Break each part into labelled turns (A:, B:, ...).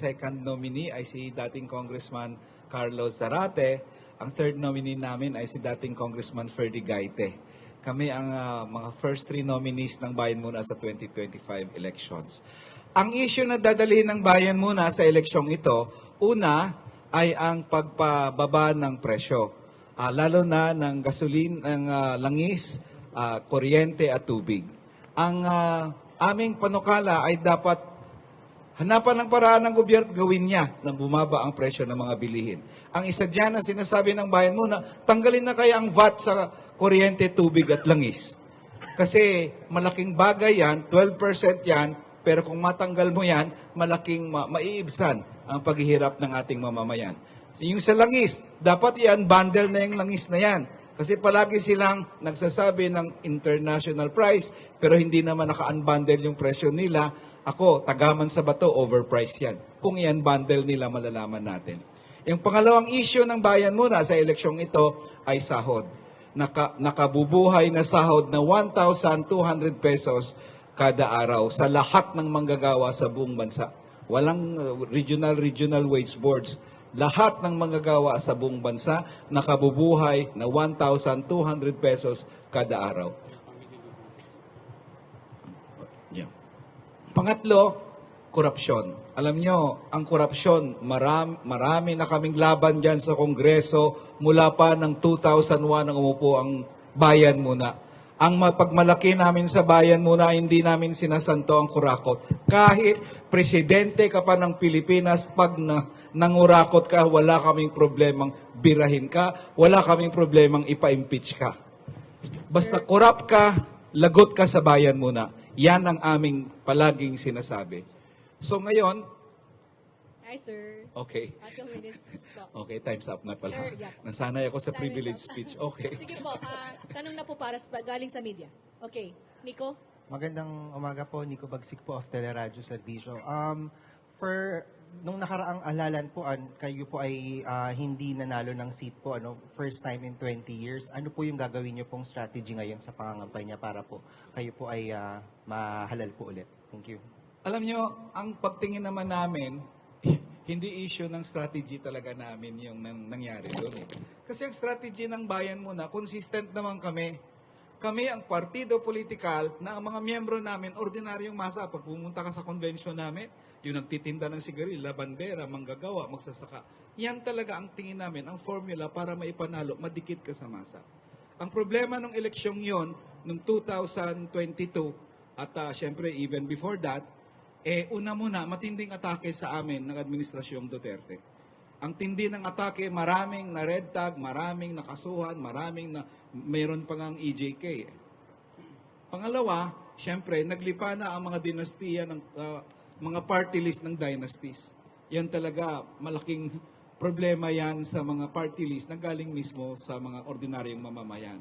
A: Second nominee ay si dating Congressman Carlos Zarate. Ang third nominee namin ay si dating Congressman Ferdy Gaite. Kami ang mga first three nominees ng Bayan Muna sa 2025 elections. Ang issue na dadalhin ng Bayan Muna sa eleksyong ito, una ay ang pagpababa ng presyo. Lalo na ng gasolin, ng langis, kuryente at tubig. Ang aming panukala ay dapat hanapan ng paraan ng gobyerno gawin niya na bumaba ang presyo ng mga bilihin. Ang isa dyan ang sinasabi ng Bayan Muna, tanggalin na kaya ang VAT sa kuryente, tubig at langis. Kasi malaking bagay yan, 12% yan, pero kung matanggal mo yan, malaking maiibsan ang paghihirap ng ating mamamayan. Yung sa langis, dapat i-unbundle na yung langis na yan. Kasi palagi silang nagsasabi ng international price, pero hindi naman naka-unbundle yung presyo nila. Ako, tagaman sa bato, overpriced yan. Kung yan bundle nila, malalaman natin. Yung pangalawang issue ng Bayan Muna sa eleksyong ito ay sahod. Nakabubuhay na sahod na 1,200 pesos kada araw sa lahat ng manggagawa sa buong bansa. Walang regional wage boards. Lahat ng manggagawa sa buong bansa nakabubuhay na 1,200 pesos kada araw. Yeah. Pangatlo, korupsyon. Alam nyo, ang korupsyon, marami na kaming laban dyan sa Kongreso mula pa ng 2001 nang umupo ang Bayan Muna. Ang pagmalaki namin sa Bayan Muna, hindi namin sinasanto ang kurakot. Kahit presidente ka pa ng Pilipinas, pag nangurakot ka, wala kaming problemang birahin ka, wala kaming problemang ipa-impeach ka. Basta korap ka, lagot ka sa Bayan Muna. Yan ang aming palaging sinasabi. So ngayon,
B: Hi, sir.
A: okay.
B: At yung minutes stop.
A: Okay, time's up na pala.
B: Sir, yeah.
A: Nasanay ako sa
B: Time is
A: privilege
B: up.
A: speech. Okay.
B: Sige po, tanong na po para galing sa media. Okay, Nico?
C: Magandang umaga po, Nico Bagsik po of Teleradyo Servicio. Nung nakaraang halalan po, kayo po ay hindi nanalo ng seat po, first time in 20 years. Ano po yung gagawin niyo pong strategy ngayon sa pangangampanya para po kayo po ay mahalal po ulit? Thank you.
A: Alam nyo, ang pagtingin naman namin, hindi issue ng strategy talaga namin yung nangyari doon. Kasi ang strategy ng Bayan Muna, consistent naman kami. Kami ang partido politikal na ang mga miyembro namin, ordinaryong masa. Pag pumunta ka sa convention namin, yung nagtitinda ng sigarilyo, bandera, manggagawa, magsasaka. Yan talaga ang tingin namin, ang formula para maipanalo, madikit ka sa masa. Ang problema ng eleksyong yon, noong 2022, at syempre even before that, una muna, matinding atake sa amin ng Administrasyong Duterte. Ang tindi ng atake, maraming na red tag, maraming nakasuhan, maraming na mayroon pa ngang EJK. Pangalawa, syempre, naglipa na ang mga dinastiya ng mga party list ng dynasties. Yan talaga, malaking problema yan sa mga party list na galing mismo sa mga ordinaryong mamamayan.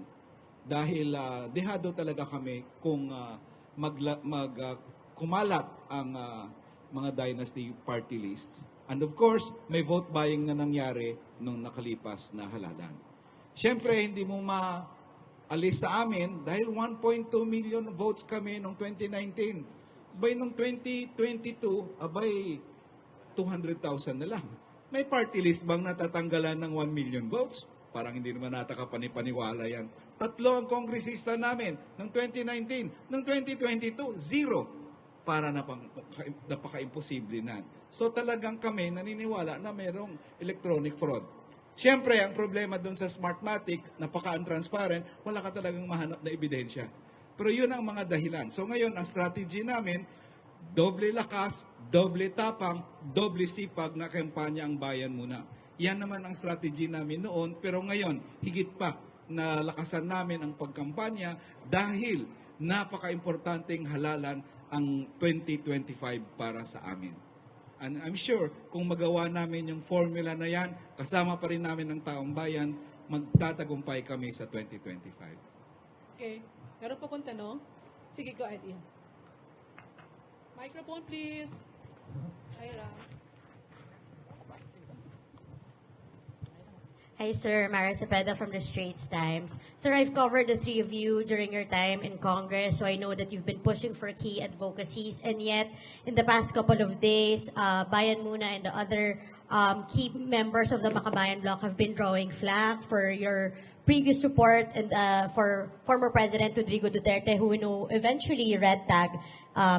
A: Dahil dehado talaga kami kung kumalat ang mga dynasty party lists. And of course, may vote buying na nangyari nung nakalipas na halalan. Siyempre, hindi mo maalis sa amin dahil 1.2 million votes kami noong 2019. By noong 2022, 200,000 na lang. May party list bang natatanggalan ng 1 million votes? Parang hindi naman natakapaniwala yan. 3 ang kongresista namin noong 2019. Noong 2022, 0. Para napaka-imposible na. So talagang kami naniniwala na mayroong electronic fraud. Siyempre, ang problema doon sa Smartmatic, napaka-untransparent, wala ka talagang mahanap na ebidensya. Pero yun ang mga dahilan. So ngayon, ang strategy namin, doble lakas, doble tapang, doble sipag na kampanya ang Bayan Muna. Yan naman ang strategy namin noon, pero ngayon, higit pa na lakasan namin ang pagkampanya dahil napaka-importanteng halalan ang 2025 para sa amin. And I'm sure, kung magawa namin yung formula na yan, kasama pa rin namin ng taong bayan, magtatagumpay kami sa 2025.
B: Okay. Meron pa pong tanong? Sige, go ahead, Ian. Microphone, please. Ira.
D: Hi, sir. Mara Cepeda from the Straits Times. Sir, I've covered the three of you during your time in Congress, so I know that you've been pushing for key advocacies. And yet, in the past couple of days, Bayan Muna and the other key members of the Makabayan Bloc have been drawing flack for your previous support and for former President Rodrigo Duterte, who we know eventually red tag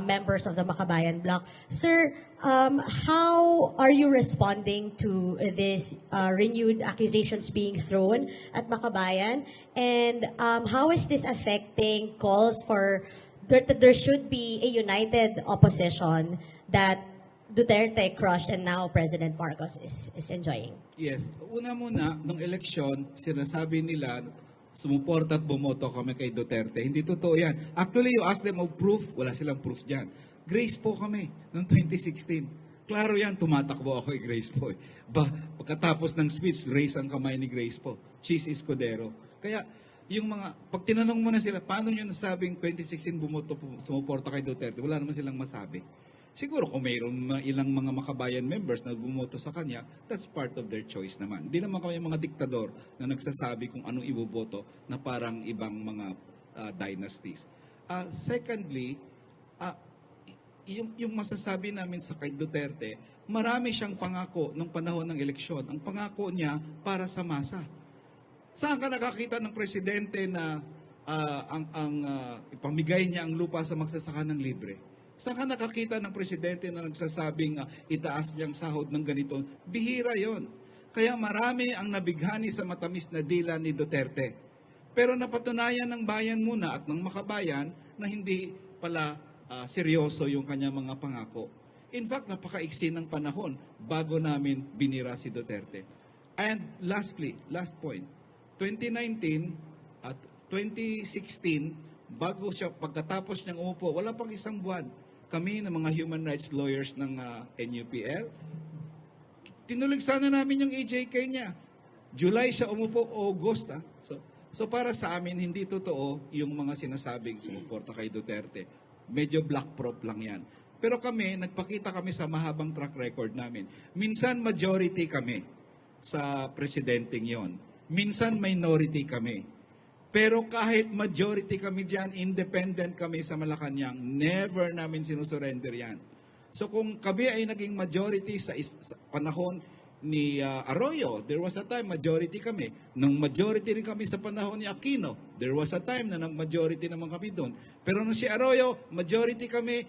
D: members of the Makabayan Bloc. Sir, how are you responding to this renewed accusations being thrown at Makabayan? And how is this affecting calls for that there should be a united opposition that Duterte crushed and now President Marcos is enjoying?
A: Yes. Una muna, nung eleksyon, sinasabi nila, sumuporta at bumoto kami kay Duterte. Hindi totoo yan. Actually, you ask them of proof, wala silang proof dyan. Grace po kami noong 2016. Klaro yan, tumatakbo ako kay Grace po. Pagkatapos ng speech, raise ang kamay ni Grace po. Cheese Escudero. Kaya, yung mga, pag tinanong mo na sila, paano nyo nasabing 2016 bumoto, sumuporta kay Duterte, wala naman silang masabi. Siguro kung mayroon ilang mga Makabayan members na bumoto sa kanya, that's part of their choice naman. Hindi naman kami mga diktador na nagsasabi kung anong iboboto na parang ibang mga dynasties. Secondly, yung masasabi namin sa kay Duterte, marami siyang pangako nung panahon ng eleksyon. Ang pangako niya para sa masa. Saan ka nakakita ng presidente na ipamigay niya ang lupa sa magsasaka ng libre? Saan ka nakakita ng presidente na nagsasabing itaas niyang sahod ng ganito? Bihira yon. Kaya marami ang nabighani sa matamis na dila ni Duterte. Pero napatunayan ng bayan muna at ng Makabayan na hindi pala seryoso yung kanyang mga pangako. In fact, napakaiksi ng panahon bago namin binira si Duterte. And lastly, last point, 2019 at 2016, pagkatapos niyang umupo, wala pang isang buwan, kami ng mga human rights lawyers ng NUPL, tinulig sana namin yung AJK niya. July siya umupo, August. So para sa amin, hindi totoo yung mga sinasabing sumuporta kay Duterte. Medyo black prop lang yan. Pero kami, nagpakita kami sa mahabang track record namin. Minsan majority kami sa presidenteng yon. Minsan minority kami. Pero kahit majority kami dyan, independent kami sa Malacanang, never namin sinusurrender yan. So kung kami ay naging majority sa panahon ni Arroyo, there was a time majority kami. Nung majority rin kami sa panahon ni Aquino, there was a time na nag-majority naman kami doon. Pero nung si Arroyo, majority kami,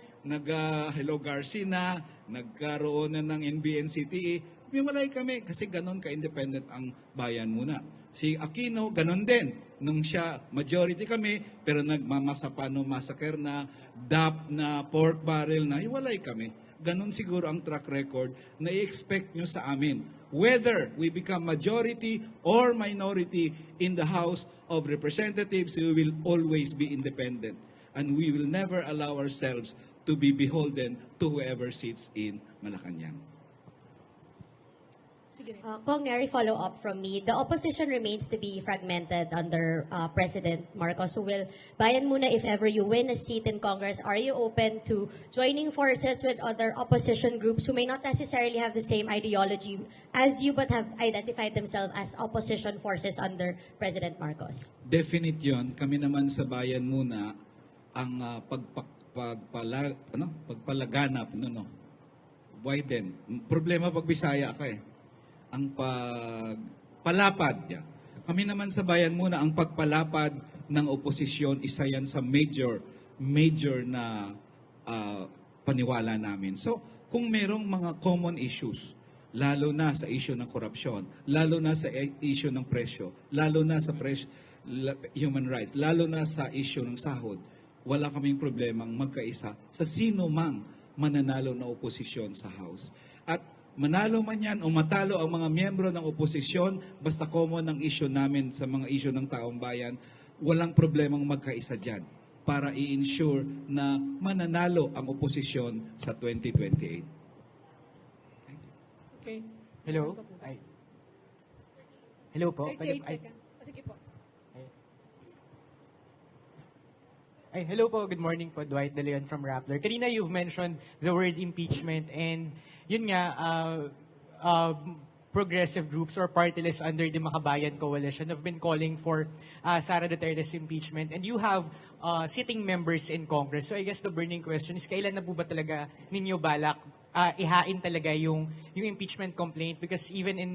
A: Hello Garcia, nagkaroon na ng NBNCTE, miwalay kami kasi ganon ka-independent ang bayan muna. Si Aquino, ganon din. Nung siya, majority kami, pero nagmamasapano massacre na, DAP na, pork barrel na, hiwalay kami. Ganon siguro ang track record na i-expect nyo sa amin. Whether we become majority or minority in the House of Representatives, we will always be independent. And we will never allow ourselves to be beholden to whoever sits in Malacanang.
D: Kong Neri, follow-up from me. The opposition remains to be fragmented under President Marcos, who will, bayan muna, if ever you win a seat in Congress, are you open to joining forces with other opposition groups who may not necessarily have the same ideology as you but have identified themselves as opposition forces under President Marcos?
A: Definite yun. Kami naman sa bayan muna, ang pagpalaganap, widen. Problema pag Bisaya ka ang pagpalapad. Yeah. Kami naman sa bayan muna, ang pagpalapad ng oposisyon, isa yan sa major na paniwala namin. So, kung merong mga common issues, lalo na sa issue ng korupsyon, lalo na sa issue ng presyo, lalo na sa human rights, lalo na sa issue ng sahod, wala kaming problemang magkaisa sa sino mang mananalo na oposisyon sa House. At manalo man yan o matalo ang mga miyembro ng oposisyon, basta common ang issue namin sa mga issue ng taong bayan, walang problemang magkaisa dyan para i-ensure na mananalo ang oposisyon sa 2028.
B: Okay.
E: Hello? Ay. Hello po.
B: 38 seconds. Sige po.
E: Ay, hello po. Good morning po. Dwight De Leon from Rappler. Kanina you've mentioned the word impeachment and yun nga, progressive groups or party lists under the Makabayan Coalition have been calling for Sara Duterte's impeachment. And you have sitting members in Congress. So I guess the burning question is, kailan na po ba talaga ninyo balak ihain talaga yung impeachment complaint? Because even in,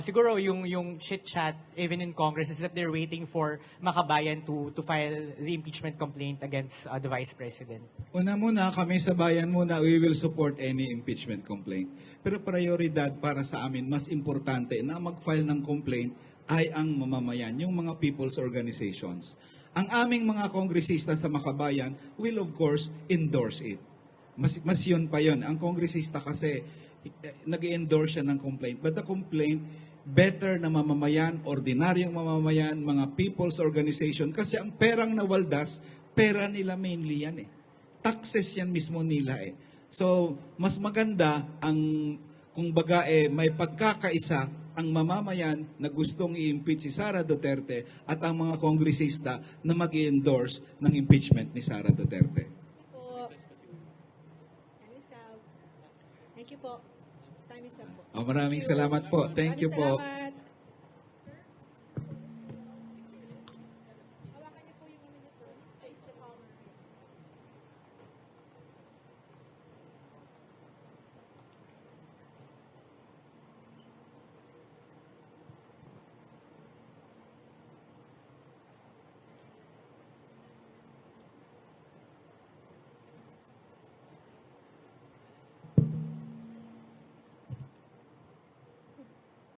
E: siguro yung chit-chat, even in Congress, is that they're waiting for Makabayan to file the impeachment complaint against the Vice President.
A: Una muna, kami sa bayan muna, we will support any impeachment complaint. Pero prioridad para sa amin, mas importante na mag-file ng complaint ay ang mamamayan, yung mga people's organizations. Ang aming mga kongresista sa Makabayan will of course endorse it. Mas yun pa yun. Ang kongresista kasi nag-endorse siya ng complaint. But the complaint, better na mamamayan, ordinaryong mamamayan, mga people's organization. Kasi ang perang nawaldas, pera nila mainly yan eh. Taxes yan mismo nila eh. So, mas maganda ang, kung baga may pagkakaisa ang mamamayan na gustong i-impeach si Sara Duterte at ang mga kongresista na mag-endorse ng impeachment ni Sara Duterte.
B: Po. Time is out. Thank you po. Time is up po.
A: Maraming salamat po. Thank you
B: Maraming
A: po.
B: salamat.